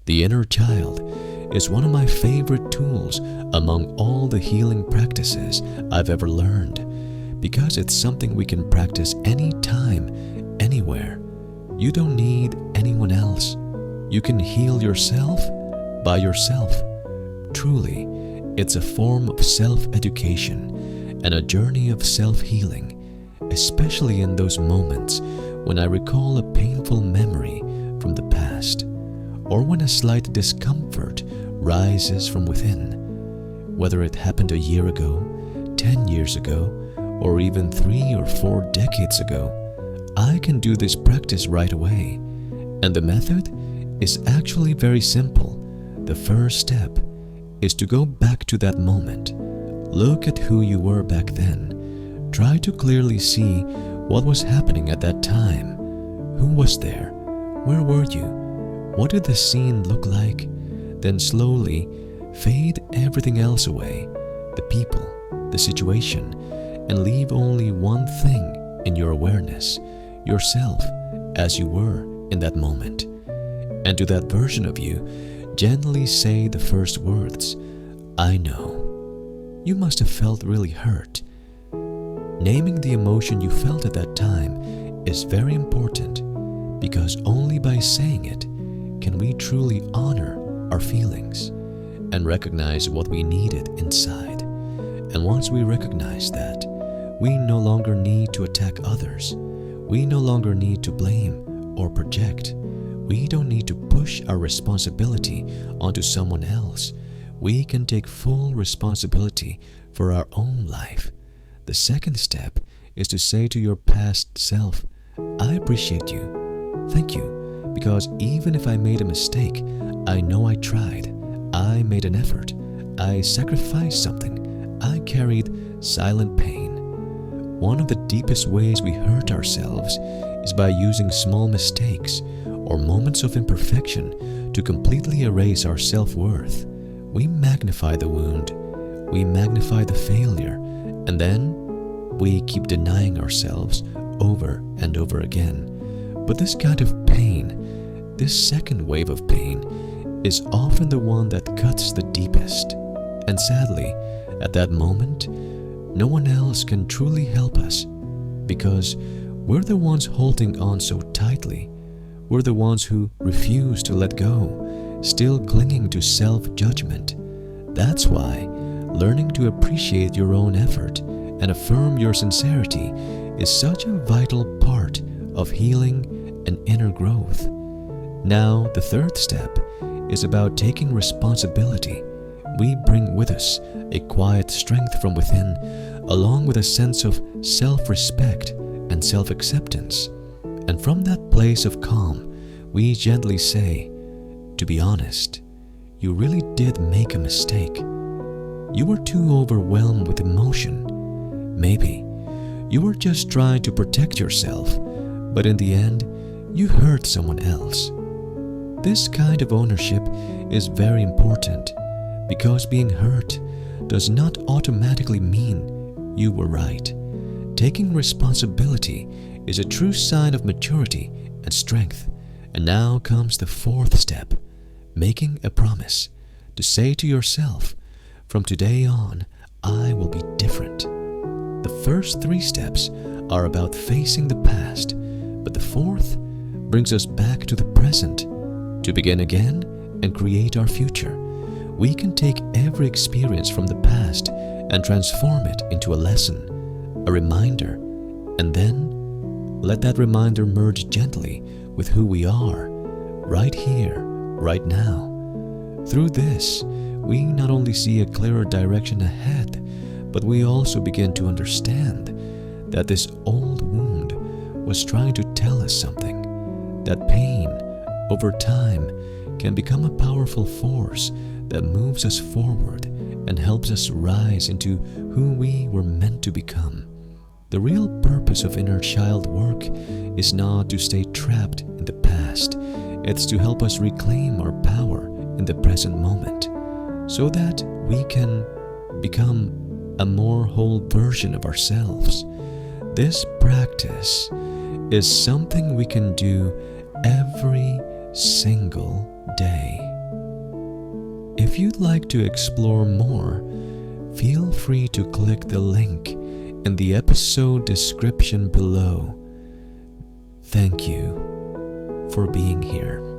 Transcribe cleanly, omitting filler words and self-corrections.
The inner child is one of my favorite tools among all the healing practices I've ever learned, because it's something we can practice anytime, anywhere. You don't need anyone else. You can heal yourself by yourself. Truly, it's a form of self-education and a journey of self-healing, especially in those moments when I recall a painful memory from the past, or when a slight discomfort rises from within. Whether it happened a year ago, 10 years ago, or even 3 or 4 decades ago, I can do this practice right away. And the method is actually very simple. The first step is to go back to that moment. Look at who you were back then. Try to clearly see what was happening at that time. Who was there? Where were you? What did the scene look like? Then slowly fade everything else away, the people, the situation, and leave only one thing in your awareness, yourself as you were in that moment. And to that version of you, gently say the first words, "I know." You must have felt really hurt. Naming the emotion you felt at that time is very important, because only by saying it can we truly honor our feelings and recognize what we needed inside. And once we recognize that, we no longer need to attack others. We no longer need to blame or project. We don't need to push our responsibility onto someone else. We can take full responsibility for our own life. The second step is to say to your past self, "I appreciate you. Thank you, because even if I made a mistake, I know I tried. I made an effort. I sacrificed something. I carried silent pain." One of the deepest ways we hurt ourselves is by using small mistakes or moments of imperfection to completely erase our self-worth. We magnify the wound, we magnify the failure, and then we keep denying ourselves over and over again. But this kind of pain, this second wave of pain, is often the one that cuts the deepest. And sadly, at that moment, no one else can truly help us, because we're the ones holding on so tightly. We're the ones who refuse to let go, still clinging to self-judgment. That's why learning to appreciate your own effort and affirm your sincerity is such a vital part of healing and inner growth. Now, the third step is about taking responsibility. We bring with us a quiet strength from within, along with a sense of self-respect and self-acceptance. And from that place of calm, we gently say, "To be honest, you really did make a mistake. You were too overwhelmed with emotion. Maybe you were just trying to protect yourself, but in the end, you hurt someone else." This kind of ownership is very important, because being hurt does not automatically mean you were right. Taking responsibility is a true sign of maturity and strength. And now comes the fourth step, making a promise to say to yourself, "From today on, I will be different." The first 3 steps are about facing the past, but the fourth brings us back to the present, to begin again and create our future. We can take every experience from the past and transform it into a lesson, a reminder, and then let that reminder merge gently with who we are, right here, right now. Through this, we not only see a clearer direction ahead, but we also begin to understand that this old wound was trying to tell us something, that pain, over time, can become a powerful force that moves us forward and helps us rise into who we were meant to become. The real purpose of inner child work is not to stay trapped in the past. It's to help us reclaim our power in the present moment, so that we can become a more whole version of ourselves. This practice is something we can do every single day. if you'd like to explore more, feel free to click the link in the episode description below. Thank you for being here.